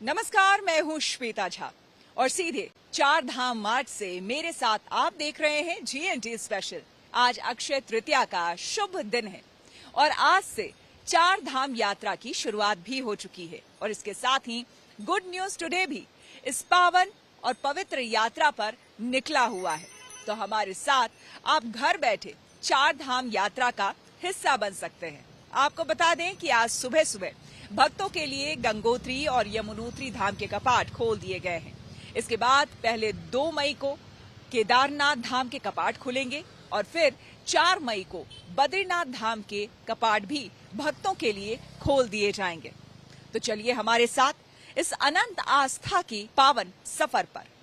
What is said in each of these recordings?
नमस्कार, मैं हूँ श्वेता झा और सीधे 4 धाम मार्च से मेरे साथ आप देख रहे हैं GNT स्पेशल। आज अक्षय तृतीया का शुभ दिन है और आज से 4 धाम यात्रा की शुरुआत भी हो चुकी है और इसके साथ ही गुड न्यूज टुडे भी इस पावन और पवित्र यात्रा पर निकला हुआ है। तो हमारे साथ आप घर बैठे 4 धाम यात्रा का हिस्सा बन सकते हैं। आपको बता दें कि आज सुबह सुबह भक्तों के लिए गंगोत्री और यमुनोत्री धाम के कपाट खोल दिए गए हैं। इसके बाद पहले 2 मई को केदारनाथ धाम के कपाट खुलेंगे और फिर 4 मई को बद्रीनाथ धाम के कपाट भी भक्तों के लिए खोल दिए जाएंगे। तो चलिए हमारे साथ इस अनंत आस्था की पावन सफर पर।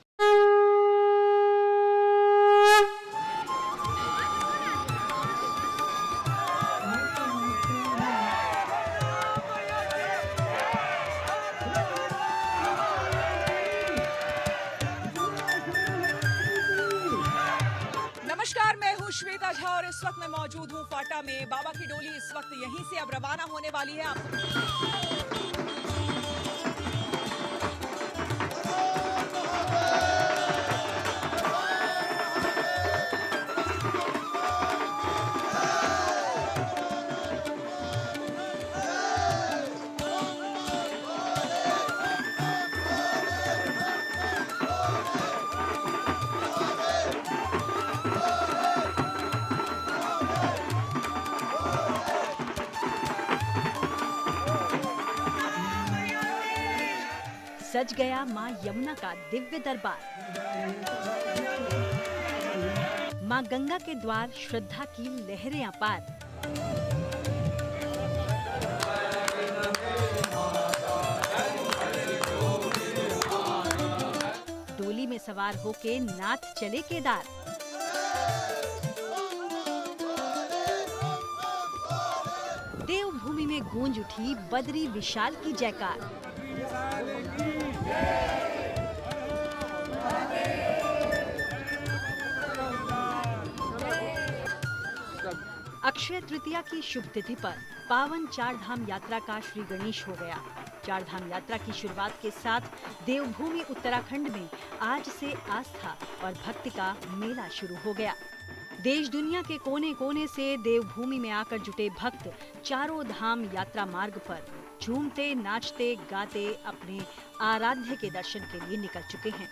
नमस्कार, मैं हूँ श्वेता झा और इस वक्त मैं मौजूद हूँ फाटा में। बाबा की डोली इस वक्त यहीं से अब रवाना होने वाली है। सज गया मां यमुना का दिव्य दरबार। मां गंगा के द्वार श्रद्धा की लहरें अपार। डोली में सवार होके नाथ चले केदार। देवभूमि में गूंज उठी बद्री विशाल की जयकार। अक्षय तृतीया की शुभ तिथि पर पावन 4 धाम यात्रा का श्री गणेश हो गया। 4 धाम यात्रा की शुरुआत के साथ देवभूमि उत्तराखंड में आज से आस्था और भक्ति का मेला शुरू हो गया। देश दुनिया के कोने कोने से देवभूमि में आकर जुटे भक्त चारों धाम यात्रा मार्ग पर झूमते नाचते गाते अपने आराध्य के दर्शन के लिए निकल चुके हैं।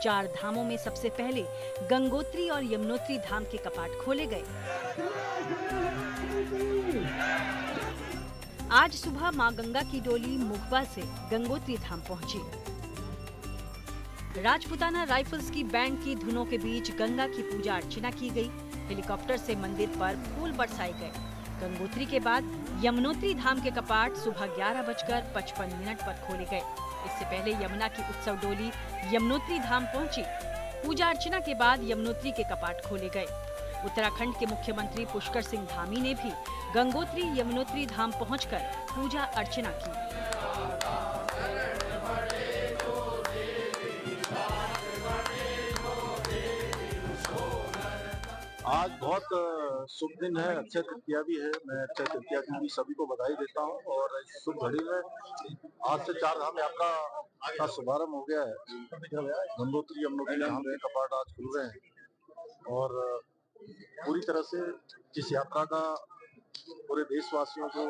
चार धामों में सबसे पहले गंगोत्री और यमुनोत्री धाम के कपाट खोले गए। आज सुबह मां गंगा की डोली मुखबा से गंगोत्री धाम पहुंची। राजपूताना राइफल्स की बैंड की धुनों के बीच गंगा की पूजा अर्चना की गई। हेलीकॉप्टर से मंदिर पर फूल बरसाए गए। गंगोत्री के बाद यमुनोत्री धाम के कपाट सुबह 11:55 पर खोले गए। इससे पहले यमुना की उत्सव डोली यमुनोत्री धाम पहुंची। पूजा अर्चना के बाद यमुनोत्री के कपाट खोले गए। उत्तराखंड के मुख्यमंत्री पुष्कर सिंह धामी ने भी गंगोत्री यमुनोत्री धाम पहुंचकर पूजा अर्चना की। आज बहुत शुभ दिन है, अक्षय तृतीया भी है। मैं अक्षय तृतीया की भी सभी को बधाई देता हूं और इस शुभ घड़ी में आज से 4 धाम यात्रा का शुभारंभ हो गया है। गंगोत्री यमुनोत्री धाम के कपाट आज खुल रहे हैं और पूरी तरह से इस यात्रा का पूरे देशवासियों को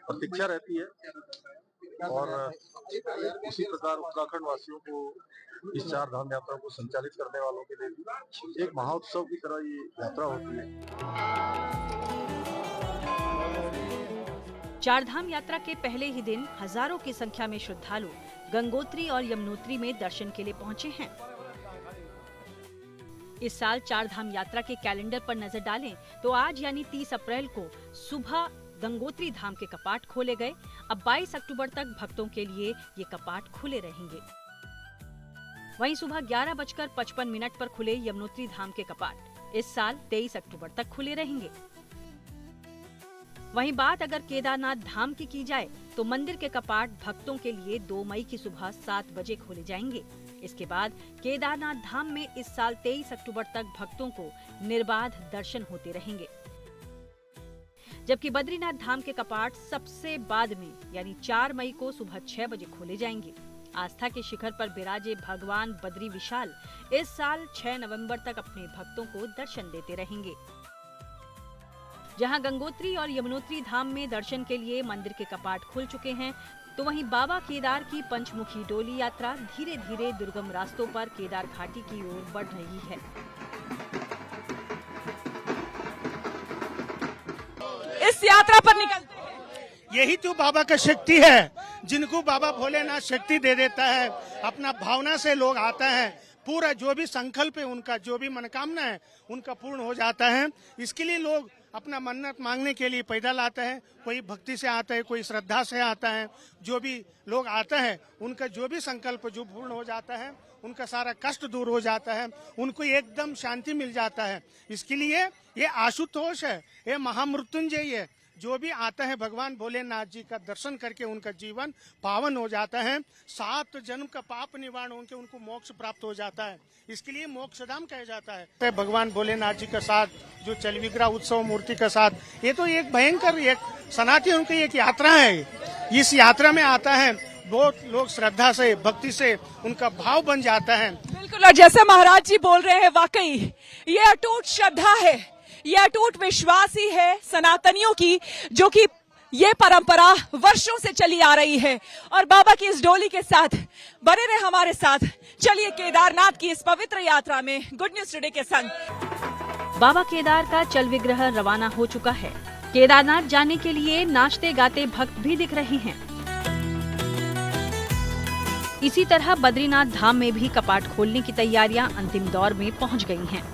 प्रतीक्षा रहती है और उसी प्रकार उत्तराखंड वासियों को इस 4 धाम यात्रा को संचालित करने वालों के लिए भी एक महोत्सव की तरह ये यात्रा होती है। चारधाम यात्रा के पहले ही दिन हजारों की संख्या में श्रद्धालु गंगोत्री और यमुनोत्री में दर्शन के लिए पहुंचे हैं। इस साल चारधाम यात्रा के कैलेंडर पर नजर डालें तो आज यानी 30 अप्रैल को सुबह गंगोत्री धाम के कपाट खोले गए। अब 22 अक्टूबर तक भक्तों के लिए ये कपाट खुले रहेंगे। वहीं सुबह 11:55 पर खुले यमुनोत्री धाम के कपाट इस साल 23 अक्टूबर तक खुले रहेंगे। वहीं बात अगर केदारनाथ धाम की जाए तो मंदिर के कपाट भक्तों के लिए 2 मई की सुबह 7 बजे खोले जाएंगे। इसके बाद केदारनाथ धाम में इस साल 23 अक्टूबर तक भक्तों को निर्बाध दर्शन होते रहेंगे, जबकि बद्रीनाथ धाम के कपाट सबसे बाद में यानी 4 मई को सुबह 6 बजे खोले जाएंगे। आस्था के शिखर पर विराजे भगवान बद्री विशाल इस साल 6 नवंबर तक अपने भक्तों को दर्शन देते रहेंगे। जहां गंगोत्री और यमुनोत्री धाम में दर्शन के लिए मंदिर के कपाट खुल चुके हैं, तो वहीं बाबा केदार की पंचमुखी डोली यात्रा धीरे धीरे दुर्गम रास्तों पर केदार घाटी की ओर बढ़ रही है। इस यात्रा पर निकलते हैं, यही तो बाबा का शक्ति है। जिनको बाबा भोलेनाथ शक्ति दे देता है, अपना भावना से लोग आता है, पूरा जो भी संकल्प है उनका, जो भी मनोकामना है उनका पूर्ण हो जाता है। इसके लिए लोग अपना मन्नत मांगने के लिए पैदल आते हैं, कोई भक्ति से आता है, कोई श्रद्धा से आता है। जो भी लोग आता है उनका जो भी संकल्प जो पूर्ण हो जाता है, उनका सारा कष्ट दूर हो जाता है, उनको एकदम शांति मिल जाता है। इसके लिए ये आशुतोष है, ये महामृत्युंजय है। जो भी आता है भगवान भोलेनाथ जी का दर्शन करके उनका जीवन पावन हो जाता है। 7 जन्म का पाप निवारण होकर उनको मोक्ष प्राप्त हो जाता है। इसके लिए मोक्षधाम कहा जाता है। भगवान भोलेनाथ जी के साथ जो चलविग्रह उत्सव मूर्ति के साथ, ये तो एक भयंकर एक सनातन की एक यात्रा है। इस यात्रा में आता है बहुत लोग श्रद्धा से, भक्ति से उनका भाव बन जाता है। बिल्कुल, और जैसे महाराज जी बोल रहे हैं, वाकई ये अटूट श्रद्धा है, ये अटूट विश्वास ही है सनातनियों की, जो कि ये परंपरा वर्षों से चली आ रही है। और बाबा की इस डोली के साथ बने रहे हमारे साथ। चलिए केदारनाथ की इस पवित्र यात्रा में गुड न्यूज टुडे के संग। बाबा केदार का चल विग्रह रवाना हो चुका है। केदारनाथ जाने के लिए नाचते गाते भक्त भी दिख रहे हैं। इसी तरह बद्रीनाथ धाम में भी कपाट खोलने की तैयारियां अंतिम दौर में पहुंच गई हैं।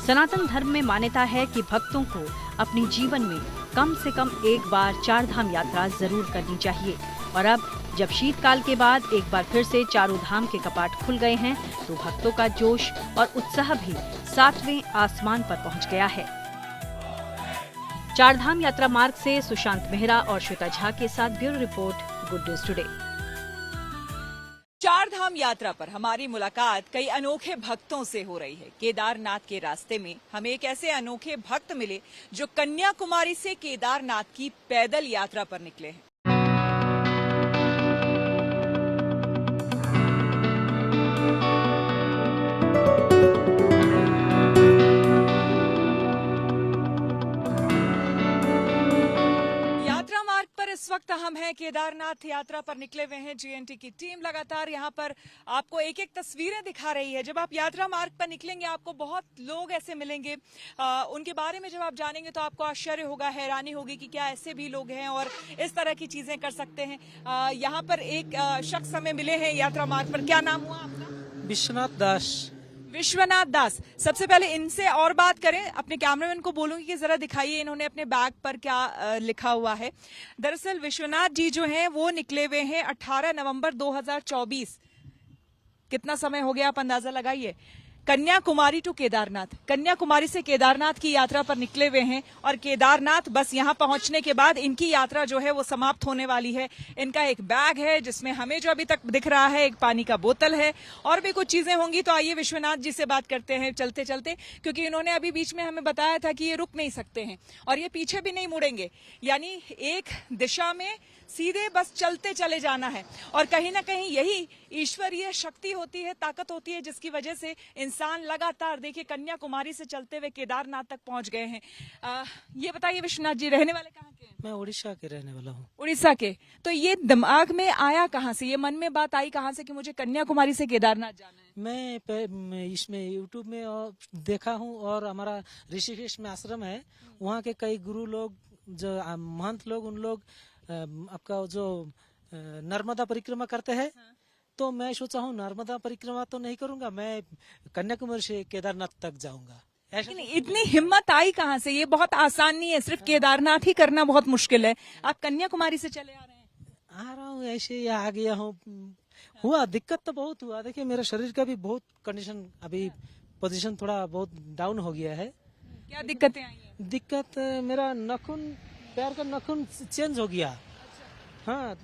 सनातन धर्म में मान्यता है कि भक्तों को अपने जीवन में कम से कम एक बार चारधाम यात्रा जरूर करनी चाहिए। और अब जब शीतकाल के बाद एक बार फिर से चारों धाम के कपाट खुल गए हैं, तो भक्तों का जोश और उत्साह भी 7वें आसमान पर पहुंच गया है। चारधाम यात्रा मार्ग से सुशांत मेहरा और श्वेता झा के साथ bureau report, good news today. Chardham यात्रा पर हमारी मुलाकात कई अनोखे भक्तों से हो रही है। केदारनाथ के रास्ते में हमें एक ऐसे अनोखे भक्त मिले जो कन्याकुमारी से केदारनाथ की पैदल यात्रा पर निकले हैं। इस वक्त हम हैं केदारनाथ यात्रा पर निकले हुए हैं। जीएनटी की टीम लगातार यहाँ पर आपको एक एक तस्वीरें दिखा रही है। जब आप यात्रा मार्ग पर निकलेंगे आपको बहुत लोग ऐसे मिलेंगे, उनके बारे में जब आप जानेंगे तो आपको आश्चर्य होगा, हैरानी होगी कि क्या ऐसे भी लोग हैं और इस तरह की चीजें कर सकते हैं। यहाँ पर एक शख्स हमें मिले हैं यात्रा मार्ग पर। क्या नाम हुआ आपका? विश्वनाथ दास। विश्वनाथ दास, सबसे पहले इनसे और बात करें। अपने कैमरामैन को बोलूंगी कि जरा दिखाइए इन्होंने अपने बैग पर क्या लिखा हुआ है। दरअसल विश्वनाथ जी जो हैं वो निकले हुए हैं 18 नवंबर 2024। कितना समय हो गया आप अंदाजा लगाइए। कन्याकुमारी टू केदारनाथ, कन्याकुमारी से केदारनाथ की यात्रा पर निकले हुए हैं और केदारनाथ बस यहाँ पहुंचने के बाद इनकी यात्रा जो है वो समाप्त होने वाली है। इनका एक बैग है जिसमें हमें जो अभी तक दिख रहा है एक पानी का बोतल है और भी कुछ चीजें होंगी। तो आइए विश्वनाथ जी से बात करते हैं चलते चलते, क्योंकि इन्होंने अभी बीच में हमें बताया था कि ये रुक नहीं सकते हैं और ये पीछे भी नहीं मुड़ेंगे, यानी एक दिशा में सीधे बस चलते चले जाना है। और कहीं ना कहीं यही ईश्वरीय शक्ति होती है, ताकत होती है, जिसकी वजह से इंसान लगातार देखिए कन्याकुमारी से चलते हुए केदारनाथ तक पहुंच गए हैं। ये बताइए विश्वनाथ जी, रहने वाले कहाँ के हैं? मैं उड़ीसा के रहने वाला हूँ। उड़ीसा के। तो ये दिमाग में आया कहाँ से, ये मन में बात आई कहाँ से कि मुझे कन्याकुमारी से केदारनाथ जाना है? मैं इसमें यूट्यूब में देखा हूँ और हमारा ऋषिकेश में आश्रम है, वहाँ के कई गुरु लोग जो महंत लोग उन लोग आपका जो नर्मदा परिक्रमा करते हैं, तो मैं सोचा हूँ नर्मदा परिक्रमा तो नहीं करूंगा, मैं कन्याकुमारी से केदारनाथ तक जाऊंगा। ऐसा लेकिन इतनी हिम्मत आई कहाँ से? ये बहुत आसान नहीं है, सिर्फ केदारनाथ ही करना बहुत मुश्किल है, आप कन्याकुमारी से चले आ रहे हैं। आ रहा हूँ, ऐसे ही आ गया हूँ। हुआ दिक्कत तो बहुत हुआ, देखिए मेरा शरीर का भी बहुत कंडीशन अभी पोजीशन थोड़ा बहुत डाउन हो गया है। क्या दिक्कतें आई हैं? दिक्कत मेरा नाखून, पैर का नाखून चेंज हो गया। हाँ,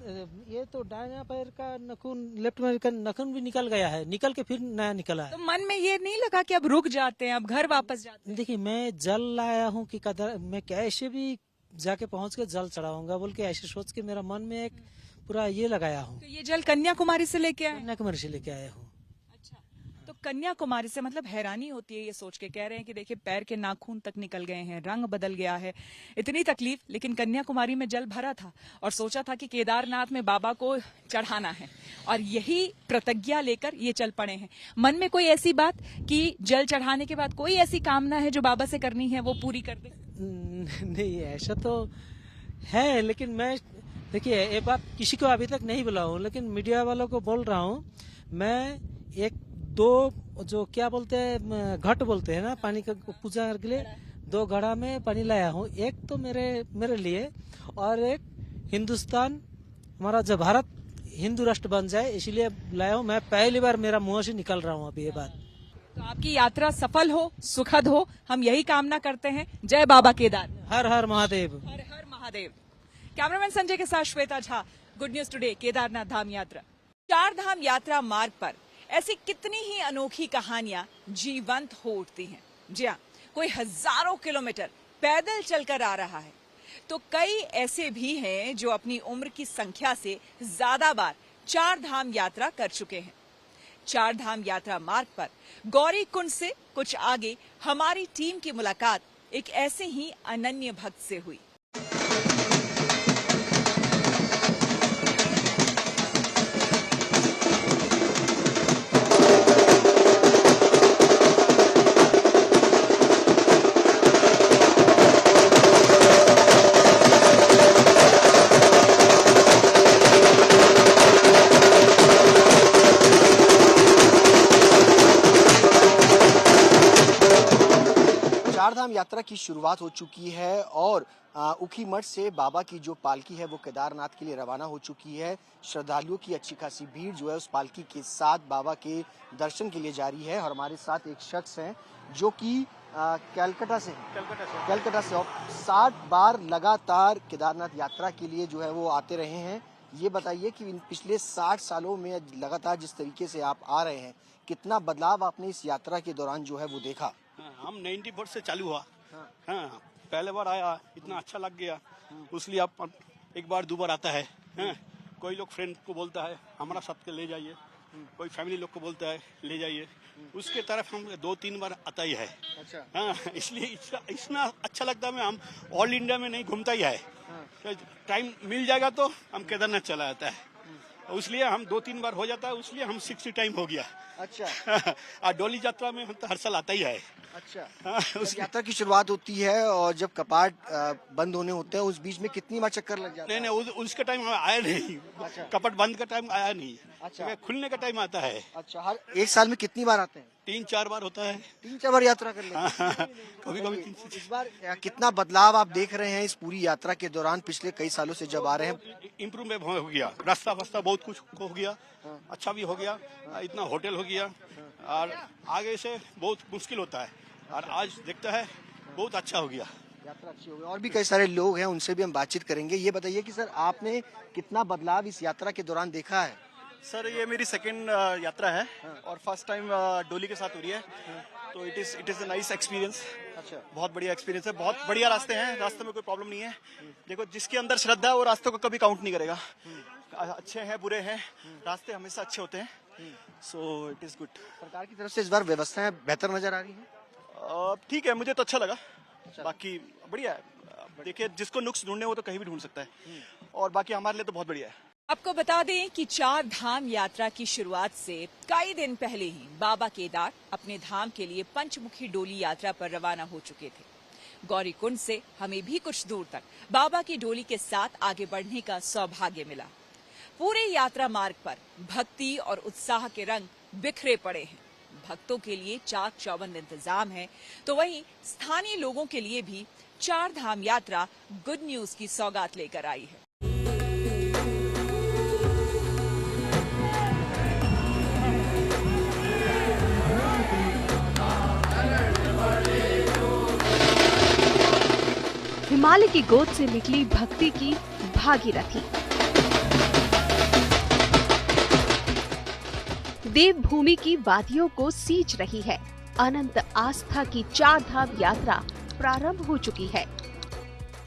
ये तो दायां पैर का नाखून, लेफ्ट पैर का नाखून भी निकल गया है, निकल के फिर नया निकला तो है। मन में ये नहीं लगा कि अब रुक जाते हैं, अब घर वापस जाते हैं? देखिए मैं जल लाया हूँ कि कदर मैं कैसे भी जाके पहुंच के जल चढ़ाऊंगा बोल के ऐसे सोच के मेरा मन में एक पूरा ये लगाया हूँ। तो ये जल कन्याकुमारी से लेके आए? कन्याकुमारी से लेके आया हूँ। अच्छा, तो कन्याकुमारी से मतलब हैरानी होती है ये सोच के, कह रहे हैं कि देखिए पैर के नाखून तक निकल गए हैं, रंग बदल गया है, इतनी तकलीफ, लेकिन कन्याकुमारी में जल भरा था और सोचा था कि केदारनाथ में बाबा को चढ़ाना है और यही प्रतिज्ञा लेकर ये चल पड़े हैं। मन में कोई ऐसी बात कि जल चढ़ाने के बाद कोई ऐसी कामना है जो बाबा से करनी है वो पूरी कर दे? नहीं ऐसा तो है, लेकिन मैं देखिए ये बात किसी को अभी तक नहीं बोला हूँ, लेकिन मीडिया वालों को बोल रहा हूँ। मैं एक दो जो क्या बोलते हैं घट बोलते हैं ना पानी का पूजा के लिए, 2 घड़ा में पानी लाया हूँ। एक तो मेरे लिए और एक हिंदुस्तान हमारा जो भारत हिंदू राष्ट्र बन जाए इसलिए लाया हूँ। मैं पहली बार मेरा मुंह से निकल रहा हूँ अभी ये बात। तो आपकी यात्रा सफल हो, सुखद हो, हम यही कामना करते हैं। जय बाबा केदार, हर हर महादेव। हर हर महादेव। कैमरामैन संजय के साथ Shweta Jha, good news today, Kedarnath Dham यात्रा। 4 धाम यात्रा मार्ग पर ऐसी कितनी ही अनोखी कहानियां जीवंत हो उठती हैं। जी हाँ, कोई हजारों किलोमीटर पैदल चलकर आ रहा है, तो कई ऐसे भी हैं जो अपनी उम्र की संख्या से ज्यादा बार 4 धाम यात्रा कर चुके हैं। 4 धाम यात्रा मार्ग पर गौरी कुंड से कुछ आगे हमारी टीम की मुलाकात एक ऐसे ही अनन्य भक्त से हुई। चारधाम यात्रा की शुरुआत हो चुकी है और ऊखीमठ से बाबा की जो पालकी है वो केदारनाथ के लिए रवाना हो चुकी है। श्रद्धालुओं की अच्छी खासी भीड़ जो है उस पालकी के साथ बाबा के दर्शन के लिए जारी है। और हमारे साथ एक शख्स हैं जो कि कलकत्ता से 60 बार लगातार केदारनाथ यात्रा के लिए जो है वो आते रहे हैं। ये बताइए कि इन पिछले 60 सालों में लगातार जिस तरीके से आप आ रहे हैं, कितना बदलाव आपने इस यात्रा के दौरान जो है वो देखा? हम 94 से चालू हुआ। हाँ, पहले बार आया, इतना अच्छा लग गया, उसलिए आप एक बार 2 बार आता है। हाँ, कोई लोग फ्रेंड को बोलता है हमारा साथ के ले जाइए, कोई फैमिली लोग को बोलता है ले जाइए, उसके तरफ हम 2-3 बार आता ही है। अच्छा। हाँ, इसलिए इतना अच्छा लगता है। हम ऑल इंडिया में नहीं घूमता ही है। टाइम मिल जाएगा तो हम केदारनाथ चला जाता है, इसलिए हम 2-3 बार हो जाता है, इसलिए हम 60 टाइम हो गया। अच्छा। डोली यात्रा में हम तो हर साल आता ही है। अच्छा। उस यात्रा की शुरुआत होती है और जब कपाट बंद होने होते हैं उस बीच में कितनी बार चक्कर लग जाता है? नहीं, उसका टाइम आया नहीं। अच्छा। कपट बंद का टाइम आया नहीं। अच्छा। खुलने का टाइम आता है। अच्छा, हर एक साल में कितनी बार आते हैं? 3-4 बार होता है। 3-4 बार यात्रा कर लेते हैं। कभी कभी इस बार कितना बदलाव आप देख रहे हैं इस पूरी यात्रा के दौरान पिछले कई सालों से जब आ रहे हैं? इम्प्रूवमेंट हो गया, रास्ता वास्ता बहुत कुछ हो गया, अच्छा भी हो गया, इतना होटल हो गया और आगे से बहुत मुश्किल होता है और आज देखता है बहुत अच्छा हो गया। यात्रा अच्छी हो गई। और भी कई सारे लोग हैं, उनसे भी हम बातचीत करेंगे। ये बताइए कि सर आपने कितना बदलाव इस यात्रा के दौरान देखा है? सर ये मेरी सेकंड यात्रा है और फर्स्ट टाइम डोली के साथ हो रही है, तो it is a nice experience. अच्छा। बहुत बढ़िया एक्सपीरियंस है, बहुत बढ़िया रास्ते हैं, रास्ते में कोई प्रॉब्लम नहीं है। देखो जिसके अंदर श्रद्धा है वो रास्तों को कभी काउंट नहीं करेगा। अच्छे हैं बुरे हैं, रास्ते हमेशा अच्छे होते हैं, सो इट इज गुड। सरकार की तरफ से इस बार व्यवस्थाएं बेहतर नजर आ रही है? ठीक है, मुझे तो अच्छा लगा। बाकी बढ़िया है, देखिए जिसको नुक्स ढूंढने वो तो कहीं भी ढूंढ सकता है, और बाकी हमारे लिए तो बहुत बढ़िया है। आपको बता दें कि 4 धाम यात्रा की शुरुआत से कई दिन पहले ही बाबा केदार अपने धाम के लिए पंचमुखी डोली यात्रा पर रवाना हो चुके थे। गौरीकुंड से हमें भी कुछ दूर तक बाबा की डोली के साथ आगे बढ़ने का सौभाग्य मिला। पूरे यात्रा मार्ग पर भक्ति और उत्साह के रंग बिखरे पड़े हैं। भक्तों के लिए चाक चौबंद इंतजाम है, तो वहीं स्थानीय लोगों के लिए भी चार धाम यात्रा गुड न्यूज की सौगात लेकर आई है। हिमालय की गोद से निकली भक्ति की भागीरथी, देवभूमि की वादियों को सींच रही है। अनंत आस्था की चार धाम यात्रा प्रारंभ हो चुकी है।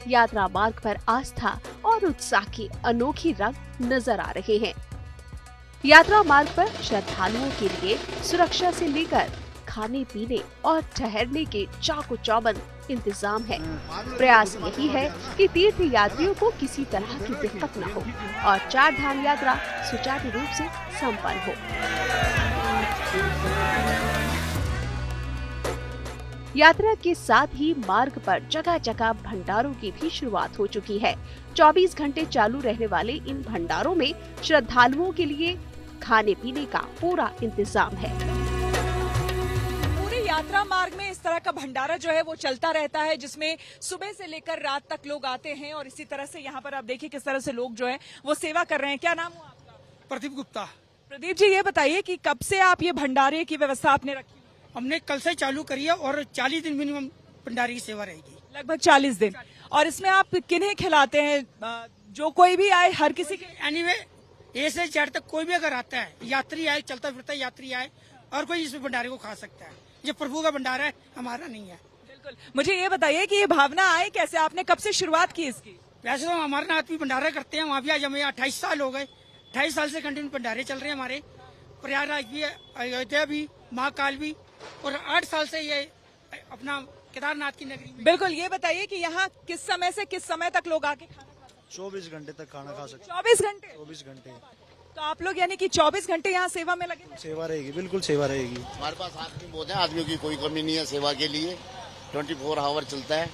यात्रा मार्ग पर आस्था और उत्साह के अनोखे रंग नजर आ रहे हैं। यात्रा मार्ग पर श्रद्धालुओं के लिए सुरक्षा से लेकर खाने पीने और ठहरने के चाको चौबंद इंतजाम है। प्रयास यही है कि तीर्थ यात्रियों को किसी तरह की दिक्कत न हो और चार धाम यात्रा सुचारू रूप से संपन्न हो। यात्रा के साथ ही मार्ग पर जगह जगह भंडारों की भी शुरुआत हो चुकी है। 24 घंटे चालू रहने वाले इन भंडारों में श्रद्धालुओं के लिए खाने पीने का पूरा इंतजाम है। यात्रा मार्ग में इस तरह का भंडारा जो है वो चलता रहता है, जिसमें सुबह से लेकर रात तक लोग आते हैं और इसी तरह से यहाँ पर आप देखिए किस तरह से लोग जो है वो सेवा कर रहे हैं। क्या नाम हुआ आपका? प्रदीप गुप्ता। प्रदीप जी, ये बताइए कि कब से आप ये भंडारे की व्यवस्था आपने रखी? हमने कल से चालू करी है और 40 दिन मिनिमम भंडारे की सेवा रहेगी। लगभग 40 दिन। और इसमें आप किन्हें खिलाते हैं? जो कोई भी आए, हर किसी के? एनीवे ए से जेड तक कोई भी अगर आता है, यात्री आए, चलता फिरता यात्री आए, और कोई इस भंडारे को खा सकता है। ये प्रभु का भंडारा है, हमारा नहीं है। बिल्कुल। मुझे ये बताइए कि ये भावना आई कैसे, आपने कब से शुरुआत की इसकी? वैसे तो हमारे नाथ भी भंडारा करते हैं, वहाँ भी आज हमें 28 साल हो गए। 28 साल से कंटिन्यू भंडारे चल रहे हैं हमारे। प्रयागराज भी, अयोध्या भी, महाकाल भी, और 8 साल से ये अपना केदारनाथ की नगरी में। बिल्कुल। ये बताइए कि यहाँ किस समय से किस समय तक लोग आके खाना खा सकते? 24 घंटे तक खाना खा सकते। 24 घंटे? 24 घंटे। तो आप लोग यानी कि 24 घंटे यहाँ सेवा में लगे? सेवा रहेगी, बिल्कुल सेवा रहेगी। हमारे पास आदमी बहुत है, आदमियों की कोई कमी नहीं है सेवा के लिए। 24 आवर चलता है।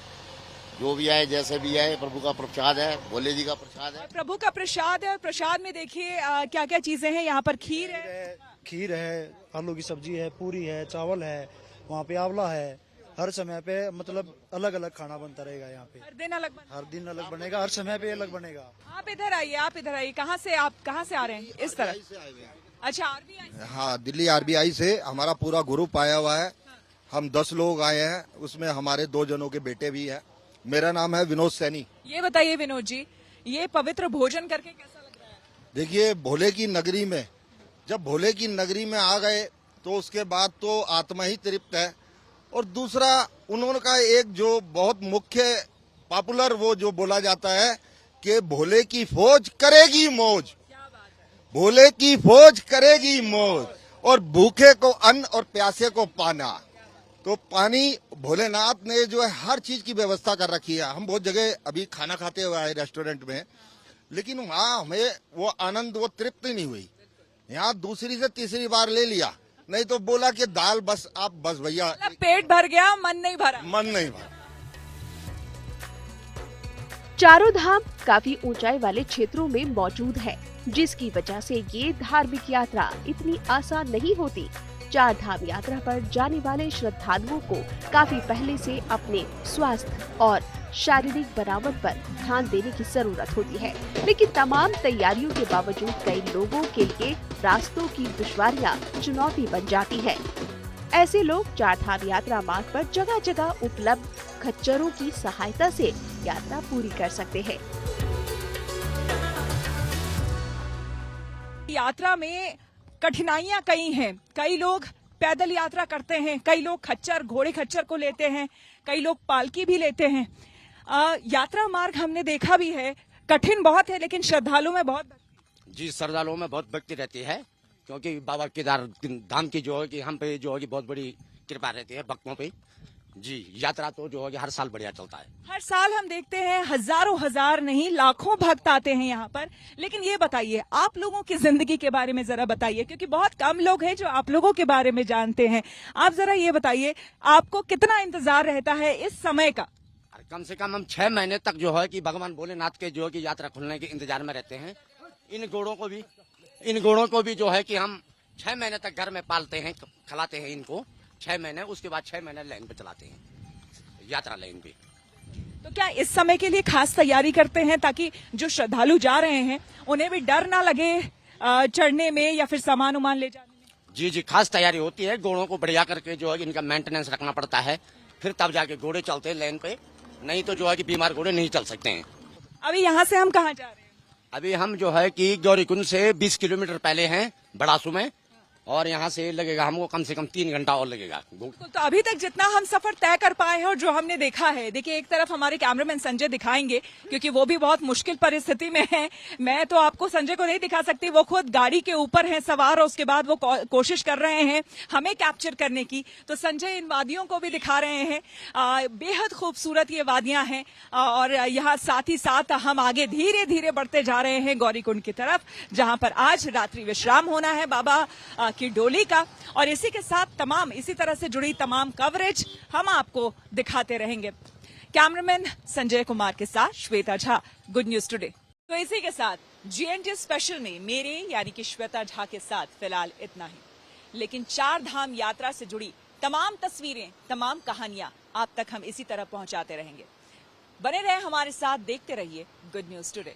जो भी आए, जैसे भी आए, प्रभु का प्रसाद है, भोले जी का प्रसाद है। प्रभु का प्रसाद है और प्रसाद में देखिए क्या क्या चीजें हैं। यहाँ पर खीर है, आलू की सब्जी है, पूरी है, चावल है, वहाँ पे आंवला है। हर समय पे मतलब अलग अलग खाना बनता रहेगा यहाँ पे। हर दिन अलग बनेगा, हर समय पे अलग बनेगा। आप इधर आइए। कहाँ से आ रहे हैं? इस तरह से आए हुए हैं। अच्छा, RBI? हाँ, दिल्ली RBI से हमारा पूरा ग्रुप आया हुआ है। हम 10 लोग आए हैं, उसमें हमारे 2 जनों के बेटे भी हैं। मेरा नाम है विनोद सैनी। ये बताइए विनोद जी, ये पवित्र भोजन करके कैसा लग रहा है? देखिए, भोले की नगरी में, जब भोले की नगरी में आ गए तो उसके बाद तो आत्मा ही तृप्त है। और दूसरा, उन्होंने का एक जो बहुत मुख्य पॉपुलर वो जो बोला जाता है कि भोले की फौज करेगी मौज, भोले की फौज करेगी मौज, और भूखे को अन्न और प्यासे को पाना। तो पानी भोलेनाथ ने जो है हर चीज की व्यवस्था कर रखी है। हम बहुत जगह अभी खाना खाते हुए आए रेस्टोरेंट में, लेकिन वहाँ हमें वो आनंद, वो तृप्ति नहीं हुई। यहाँ दूसरी से तीसरी बार ले लिया, नहीं तो बोला कि दाल बस भैया, पेट भर गया, मन नहीं भरा। चारों धाम काफी ऊंचाई वाले क्षेत्रों में मौजूद है, जिसकी वजह से ये धार्मिक यात्रा इतनी आसान नहीं होती। चार धाम यात्रा पर जाने वाले श्रद्धालुओं को काफी पहले से अपने स्वास्थ्य और शारीरिक बनावट पर ध्यान देने की जरूरत होती है, लेकिन तमाम तैयारियों के बावजूद कई लोगों के लिए रास्तों की दुश्वारियां चुनौती बन जाती है। ऐसे लोग चार धाम यात्रा मार्ग पर जगह जगह उपलब्ध खच्चरों की सहायता से यात्रा पूरी कर सकते हैं। यात्रा में कठिनाइयां कई हैं। कई लोग पैदल यात्रा करते हैं, कई लोग खच्चर, घोड़े खच्चर को लेते हैं, कई लोग पालकी भी लेते हैं। यात्रा मार्ग हमने देखा भी है, कठिन बहुत है, लेकिन श्रद्धालुओं में बहुत जी श्रद्धालुओं में बहुत भक्ति रहती है, क्योंकि बाबा केदार धाम की जो है कि हम पे जो है कि बहुत बड़ी कृपा रहती है भक्तों पे। जी यात्रा तो जो है कि हर साल बढ़िया चलता है। हर साल हम देखते हैं हजारों हजार नहीं लाखों भक्त आते हैं यहाँ पर। लेकिन ये बताइए, आप लोगों की जिंदगी के बारे में जरा बताइए, क्योंकि बहुत कम लोग हैं जो आप लोगों के बारे में जानते हैं। आप जरा ये बताइए, आपको कितना इंतजार रहता है इस समय का कम से कम हम 6 महीने तक जो है कि भगवान भोलेनाथ के जो है कि यात्रा खुलने के इंतजार में रहते हैं। इन घोड़ों को भी जो है कि हम 6 महीने तक घर में पालते हैं, खिलाते हैं इनको 6 महीने, उसके बाद 6 महीने लाइन पे चलाते हैं, यात्रा लाइन पे। तो क्या इस समय के लिए खास तैयारी करते हैं ताकि जो श्रद्धालु जा रहे हैं उन्हें भी डर ना लगे चढ़ने में या फिर सामान उमान ले जाने में? जी, खास तैयारी होती है। घोड़ों को बढ़िया करके जो है इनका मेंटेनेंस रखना पड़ता है, फिर तब जाके घोड़े चलते हैं लाइन पे, नहीं तो जो है कि बीमार घोड़े नहीं चल सकते हैं। अभी यहाँ से हम कहाँ जा रहे हैं? अभी हम जो है कि गौरीकुंड से 20 किलोमीटर पहले हैं बड़ासू में, और यहाँ से लगेगा हमको कम से कम 3 घंटा और लगेगा। तो अभी तक जितना हम सफर तय कर पाए हैं और जो हमने देखा है, देखिए एक तरफ हमारे कैमरामैन संजय दिखाएंगे क्योंकि वो भी बहुत मुश्किल परिस्थिति में है। मैं तो आपको संजय को नहीं दिखा सकती, वो खुद गाड़ी के ऊपर है सवार और उसके बाद वो कोशिश कर रहे हैं हमें कैप्चर करने की। तो संजय इन वादियों को भी दिखा रहे हैं, बेहद खूबसूरत ये वादियां हैं। और यहाँ साथ ही साथ हम आगे धीरे धीरे बढ़ते जा रहे हैं गौरीकुंड की तरफ, जहां पर आज रात्रि विश्राम होना है बाबा की डोली का। और इसी के साथ इसी तरह से जुड़ी तमाम कवरेज हम आपको दिखाते रहेंगे। कैमरामैन संजय कुमार के साथ Shweta Jha, good news today. तो इसी के साथ GNT स्पेशल में मेरे यानी कि श्वेता झा के साथ फिलहाल इतना ही, लेकिन 4 धाम यात्रा से जुड़ी तमाम तस्वीरें, तमाम कहानियां आप तक हम इसी तरह पहुंचाते रहेंगे। बने रहे हमारे साथ, देखते रहिए गुड न्यूज टुडे।